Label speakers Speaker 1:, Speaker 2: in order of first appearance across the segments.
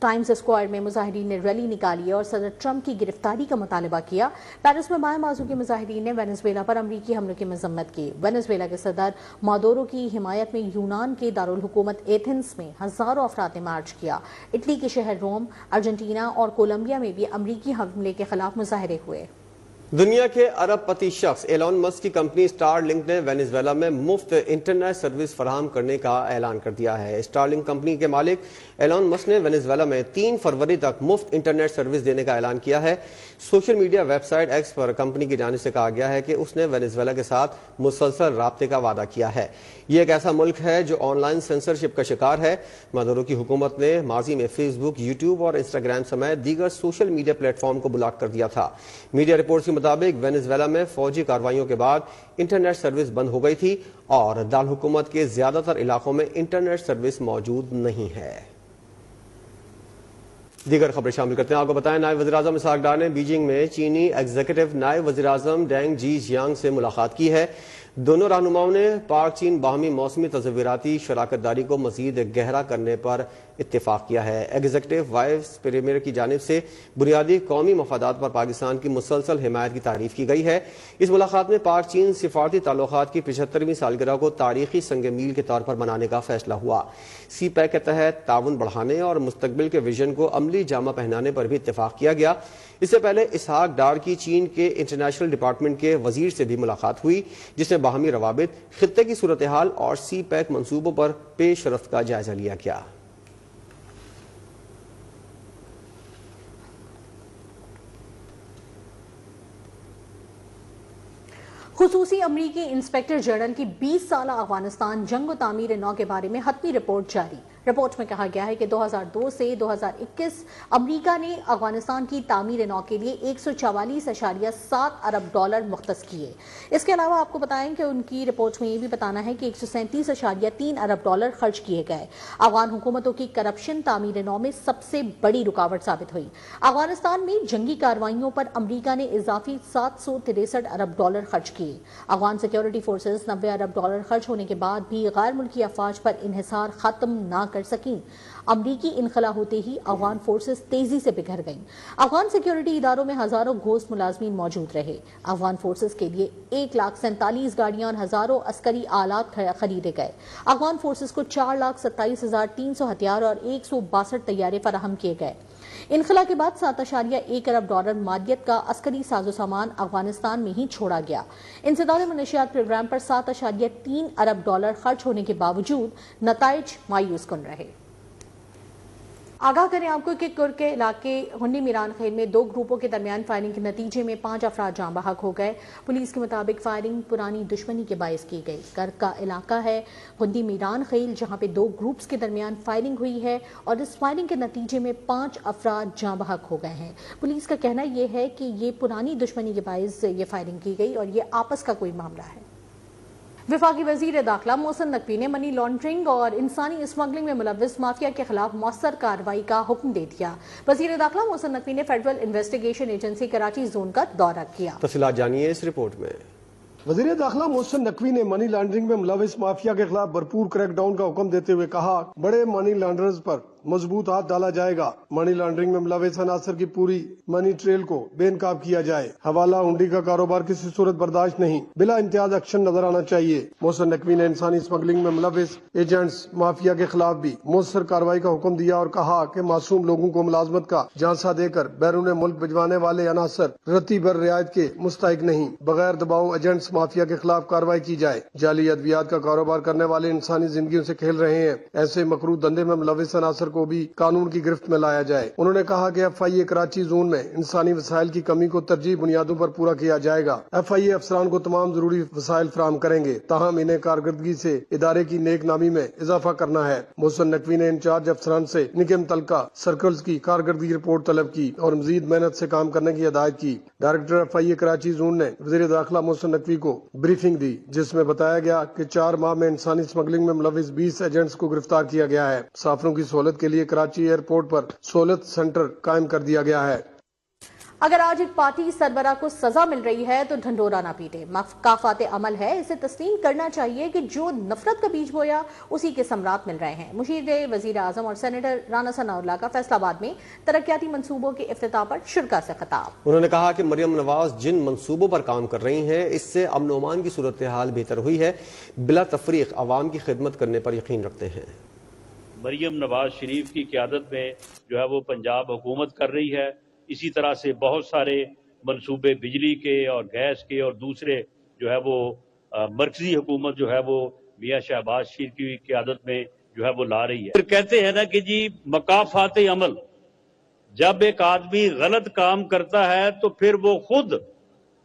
Speaker 1: Times square میں مظاہرین نے ریلی نکالی اور صدر ٹرمپ کی گرفتاری کا مطالبہ کیا۔ پیرس میں بائیں بازو کے مظاہرین نے وینزویلا پر امریکی حملوں کی مذمت کی۔ وینزویلا کے صدر مادورو کی حمایت میں یونان کے دارالحکومت ایتھنز میں ہزاروں افراد نے مارچ کیا۔ اٹلی کے شہر روم، ارجنٹینا اور کولمبیا میں بھی امریکی حملے کے خلاف مظاہرے ہوئے۔
Speaker 2: دنیا کے ارب پتی شخص ایلون مسک کی کمپنی اسٹار لنک نے وینزویلا میں مفت انٹرنیٹ سروس فراہم کرنے کا اعلان کر دیا ہے۔ اسٹار لنک کمپنی کے مالک ایلون مسک نے وینزویلا میں 3 فروری تک مفت انٹرنیٹ سروس دینے کا اعلان کیا ہے۔ Social media website X پر کمپنی کی جانب سے کہا گیا ہے کہ اس نے وینزویلا کے ساتھ مسلسل رابطے کا وعدہ کیا ہے۔ یہ ایک ایسا ملک ہے جو آن لائن سینسرشپ کا شکار ہے۔ مادورو کی حکومت نے ماضی میں فیس بک، یوٹیوب اور انسٹاگرام سمیت دیگر سوشل میڈیا پلیٹ فارم کو بلاک کر دیا تھا۔ میڈیا رپورٹس کے مطابق وینزویلا میں فوجی کارروائیوں کے بعد انٹرنیٹ سروس بند ہو گئی تھی اور دارالحکومت کے زیادہ تر علاقوں میں انٹرنیٹ سروس موجود نہیں ہے۔ دیگر خبریں شامل کرتے ہیں۔ آپ کو بتائیں نائب وزیر اعظم اسحاق ڈار نے بیجنگ میں چینی ایگزیکٹو نائب وزیر اعظم ڈینگ جی جیانگ سے ملاقات کی ہے۔ دونوں رہنماؤں نے پاک چین باہمی موسمی تصوراتی شراکت داری کو مزید گہرا کرنے پر اتفاق کیا ہے۔ ایگزیکٹو وائس پریمیئر کی جانب سے بنیادی قومی مفادات پر پاکستان کی مسلسل حمایت کی تعریف کی گئی ہے۔ اس ملاقات میں پاک چین سفارتی تعلقات کی 75ویں سالگرہ کو تاریخی سنگ میل کے طور پر منانے کا فیصلہ ہوا۔ سی پیک کے تحت تعاون بڑھانے اور مستقبل کے ویژن کو عملی جامہ پہنانے پر بھی اتفاق کیا گیا۔ اس سے پہلے اسحاق ڈار کی چین کے انٹرنیشنل ڈپارٹمنٹ کے وزیر سے بھی ملاقات ہوئی، جس میں باہمی روابط، خطے کی صورتحال اور سی پیک منصوبوں پر پیش رفت کا جائزہ لیا گیا۔
Speaker 1: خصوصی امریکی انسپیکٹر جنرل کی 20 سالہ افغانستان جنگ و تعمیر نو کے بارے میں حتمی رپورٹ جاری۔ رپورٹ میں کہا گیا ہے کہ 2002 سے 2021 امریکہ نے افغانستان کی تعمیر نو کے لیے $144.7 ارب مختص کیے۔ اس کے علاوہ آپ کو بتائیں کہ ان کی رپورٹ میں یہ بھی بتانا ہے کہ $137.3 ارب خرچ کیے گئے۔ افغان حکومتوں کی کرپشن تعمیر نو میں سب سے بڑی رکاوٹ ثابت ہوئی۔ افغانستان میں جنگی کارروائیوں پر امریکہ نے اضافی $763 ارب خرچ کیے۔ افغان سیکیورٹی فورسز $90 ارب خرچ ہونے کے بعد بھی غیر ملکی افواج پر انحصار ختم نہ کر سکیں۔ امریکی انخلا ہوتے ہی افغان فورسز تیزی سے بکھر گئیں۔ افغان سیکیورٹی اداروں میں ہزاروں گھوست ملازمین موجود رہے۔ افغان فورسز کے لیے 1,47,000 گاڑیاں اور ہزاروں عسکری آلات خریدے گئے۔ افغان فورسز کو 4,27,300 ہتھیار اور 162 طیارے فراہم کیے گئے۔ انخلا کے بعد $7.1 ارب مالیت کا عسکری ساز و سامان افغانستان میں ہی چھوڑا گیا۔ انسداد منشیات پروگرام پر $7.3 ارب خرچ ہونے کے باوجود نتائج مایوس کن رہے۔ آگاہ کریں آپ کو کہ کرک کے علاقے ہنڈی میران خیل میں 2 گروپوں کے درمیان فائرنگ کے نتیجے میں 5 افراد جاں بحق ہو گئے۔ پولیس کے مطابق فائرنگ پرانی دشمنی کے باعث کی گئی۔ کرک کا علاقہ ہے ہنڈی میران خیل، جہاں پہ 2 گروپس کے درمیان فائرنگ ہوئی ہے اور اس فائرنگ کے نتیجے میں 5 افراد جاں بحق ہو گئے ہیں۔ پولیس کا کہنا یہ ہے کہ یہ پرانی دشمنی کے باعث یہ فائرنگ کی گئی اور یہ آپس کا کوئی معاملہ ہے۔ وفاقی وزیر داخلہ محسن نقوی نے منی لانڈرنگ اور انسانی اسمگلنگ میں ملوث مافیا کے خلاف مؤثر کارروائی کا حکم دے دیا۔ وزیر داخلہ محسن نقوی نے federal investigation agency Karachi zone کا دورہ کیا۔
Speaker 2: تفصیلات جانیے اس رپورٹ میں۔
Speaker 3: وزیر داخلہ محسن نقوی نے منی لانڈرنگ میں ملوث مافیا کے خلاف بھرپور کریک ڈاؤن کا حکم دیتے ہوئے کہا، بڑے منی لانڈرز پر مضبوط ہاتھ ڈالا جائے گا۔ منی لانڈرنگ میں ملوث عناصر کی پوری منی ٹریل کو بے نقاب کیا جائے۔ حوالہ ہنڈی کا کاروبار کسی صورت برداشت نہیں، بلا امتیاز ایکشن نظر آنا چاہیے۔ محسن نقوی نے انسانی اسمگلنگ میں ملوث ایجنٹس مافیا کے خلاف بھی مؤثر کارروائی کا حکم دیا اور کہا کہ معصوم لوگوں کو ملازمت کا جھانسا دے کر بیرون ملک بھجوانے والے عناصر رتی بر رعایت کے مستحق نہیں۔ بغیر دباؤ ایجنٹس مافیا کے خلاف کارروائی کی جائے۔ جعلی ادویات کا کاروبار کرنے والے انسانی زندگیوں سے کھیل رہے ہیں، ایسے مکروہ دھندے میں ملوث عناصر کو بھی قانون کی گرفت میں لایا جائے۔ انہوں نے کہا کہ ایف آئی اے کراچی زون میں انسانی وسائل کی کمی کو ترجیحی بنیادوں پر پورا کیا جائے گا۔ ایف آئی اے افسران کو تمام ضروری وسائل فراہم کریں گے، تاہم انہیں کارکردگی سے ادارے کی نیک نامی میں اضافہ کرنا ہے۔ محسن نقوی نے انچارج افسران سے ان کے متعلقہ سرکلز کی کارکردگی رپورٹ طلب کی اور مزید محنت سے کام کرنے کی ہدایت کی۔ ڈائریکٹر ایف آئی اے کراچی زون نے وزیر داخلہ محسن نقوی کو بریفنگ دی، جس میں بتایا گیا کہ 4 ماہ میں انسانی اسمگلنگ میں ملوث 20 ایجنٹس کو گرفتار کیا گیا ہے۔ مسافروں کی سہولت کے لیے کراچی ایئرپورٹ پر سہولت سینٹر قائم کر دیا گیا ہے۔
Speaker 1: اگر آج ایک پارٹی سربراہ کو سزا مل رہی ہے تو ڈھنڈورا نہ پیٹے، مکافات عمل ہے، اسے تسلیم کرنا چاہیے کہ جو نفرت کا بیج بویا اسی کے ثمرات مل رہے ہیں۔ مشیر وزیر اعظم اور سینیٹر رانا ثناء اللہ کا فیصل آباد میں ترقیاتی منصوبوں کے افتتاح پر شرکاء سے خطاب۔
Speaker 2: انہوں نے کہا کہ مریم نواز جن منصوبوں پر کام کر رہی ہیں اس سے امن و امان کی صورتحال بہتر ہوئی ہے، بلا تفریق عوام کی خدمت کرنے پر یقین رکھتے ہیں۔
Speaker 4: مریم نواز شریف کی قیادت میں جو ہے وہ پنجاب حکومت کر رہی ہے، اسی طرح سے بہت سارے منصوبے بجلی کے اور گیس کے اور دوسرے جو ہے وہ مرکزی حکومت جو ہے وہ میاں شہباز شریف کی قیادت میں جو ہے وہ لا رہی ہے۔ پھر کہتے ہیں نا کہ جی مکافات عمل، جب ایک آدمی غلط کام کرتا ہے تو پھر وہ خود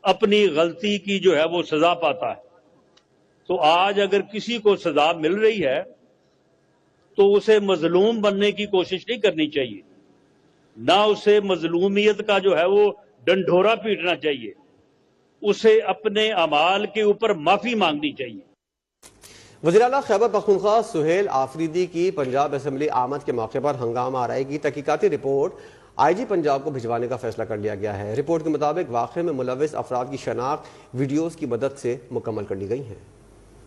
Speaker 4: اپنی غلطی کی جو ہے وہ سزا پاتا ہے۔ تو آج اگر کسی کو سزا مل رہی ہے تو اسے مظلوم بننے کی کوشش نہیں کرنی چاہیے، نہ اسے مظلومیت کا جو ہے وہ ڈنڈورا پیٹنا چاہیے، اسے اپنے اعمال کے اوپر معافی مانگنی چاہیے۔
Speaker 2: وزیر اعلیٰ خیبر پختونخوا سہیل آفریدی کی پنجاب اسمبلی آمد کے موقع پر ہنگامہ آرائی کی تحقیقاتی رپورٹ آئی جی پنجاب کو بھجوانے کا فیصلہ کر لیا گیا ہے۔ رپورٹ کے مطابق واقعے میں ملوث افراد کی شناخت ویڈیوز کی مدد سے مکمل کر لی گئی ہے۔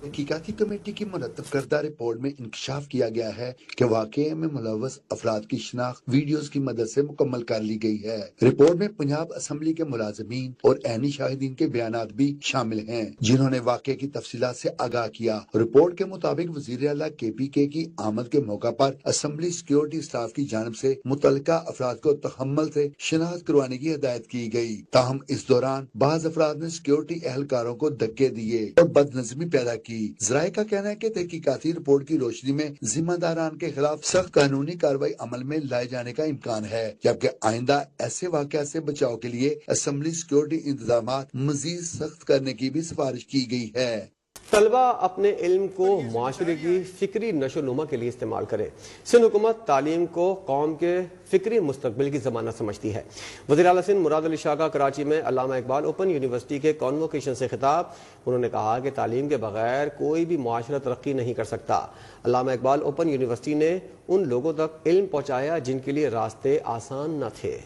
Speaker 5: تحقیقاتی کمیٹی کی مرتب کردہ رپورٹ میں انکشاف کیا گیا ہے کہ واقعے میں ملوث افراد کی شناخت ویڈیوز کی مدد سے مکمل کر لی گئی ہے۔ رپورٹ میں پنجاب اسمبلی کے ملازمین اور عینی شاہدین کے بیانات بھی شامل ہیں جنہوں نے واقعے کی تفصیلات سے آگاہ کیا۔ رپورٹ کے مطابق وزیر اعلیٰ KPK کی آمد کے موقع پر اسمبلی سیکیورٹی اسٹاف کی جانب سے متعلقہ افراد کو تحمل سے شناخت کروانے کی ہدایت کی گئی، تاہم اس دوران بعض افراد نے سیکیورٹی اہلکاروں کو دھکے دیے اور بدنظمی پیدا کی۔ ذرائع کا کہنا ہے کہ تحقیقاتی رپورٹ کی روشنی میں ذمہ داران کے خلاف سخت قانونی کارروائی عمل میں لائے جانے کا امکان ہے، جبکہ آئندہ ایسے واقعات سے بچاؤ کے لیے اسمبلی سیکیورٹی انتظامات مزید سخت کرنے کی بھی سفارش کی گئی ہے۔
Speaker 2: طلبہ اپنے علم کو معاشرے کی فکری نشو و نما کے لیے استعمال کرے۔ سندھ حکومت تعلیم کو قوم کے فکری مستقبل کی ضمانت سمجھتی ہے۔ وزیر اعلیٰ سندھ مراد علی شاہ کا کراچی میں علامہ اقبال اوپن یونیورسٹی کے کانووکیشن سے خطاب۔ انہوں نے کہا کہ تعلیم کے بغیر کوئی بھی معاشرہ ترقی نہیں کر سکتا۔ علامہ اقبال اوپن یونیورسٹی نے ان لوگوں تک علم پہنچایا جن کے لیے راستے آسان نہ تھے۔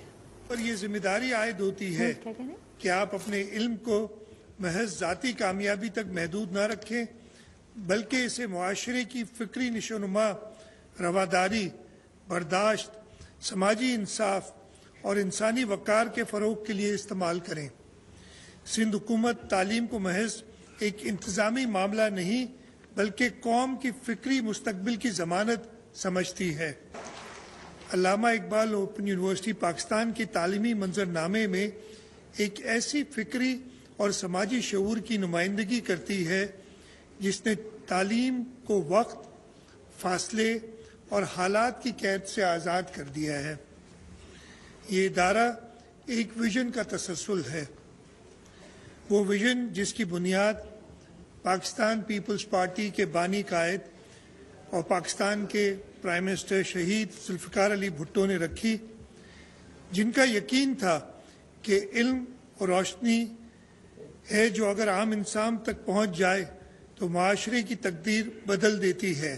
Speaker 6: پر یہ ذمہ داری عائد ہوتی ہے کہ آپ اپنے علم کو محض ذاتی کامیابی تک محدود نہ رکھیں، بلکہ اسے معاشرے کی فکری نشو و نما، رواداری، برداشت، سماجی انصاف اور انسانی وقار کے فروغ کے لیے استعمال کریں۔ سندھ حکومت تعلیم کو محض ایک انتظامی معاملہ نہیں بلکہ قوم کی فکری مستقبل کی ضمانت سمجھتی ہے۔ علامہ اقبال اوپن یونیورسٹی پاکستان کی تعلیمی منظرنامے میں ایک ایسی فکری اور سماجی شعور کی نمائندگی کرتی ہے جس نے تعلیم کو وقت، فاصلے اور حالات کی قید سے آزاد کر دیا ہے۔ یہ ادارہ ایک ویژن کا تسلسل ہے، وہ ویژن جس کی بنیاد پاکستان پیپلز پارٹی کے بانی قائد اور پاکستان کے پرائم منسٹر شہید ذوالفقار علی بھٹو نے رکھی، جن کا یقین تھا کہ علم اور روشنی ہے جو اگر عام انسان تک پہنچ جائے تو معاشرے کی تقدیر بدل دیتی ہے۔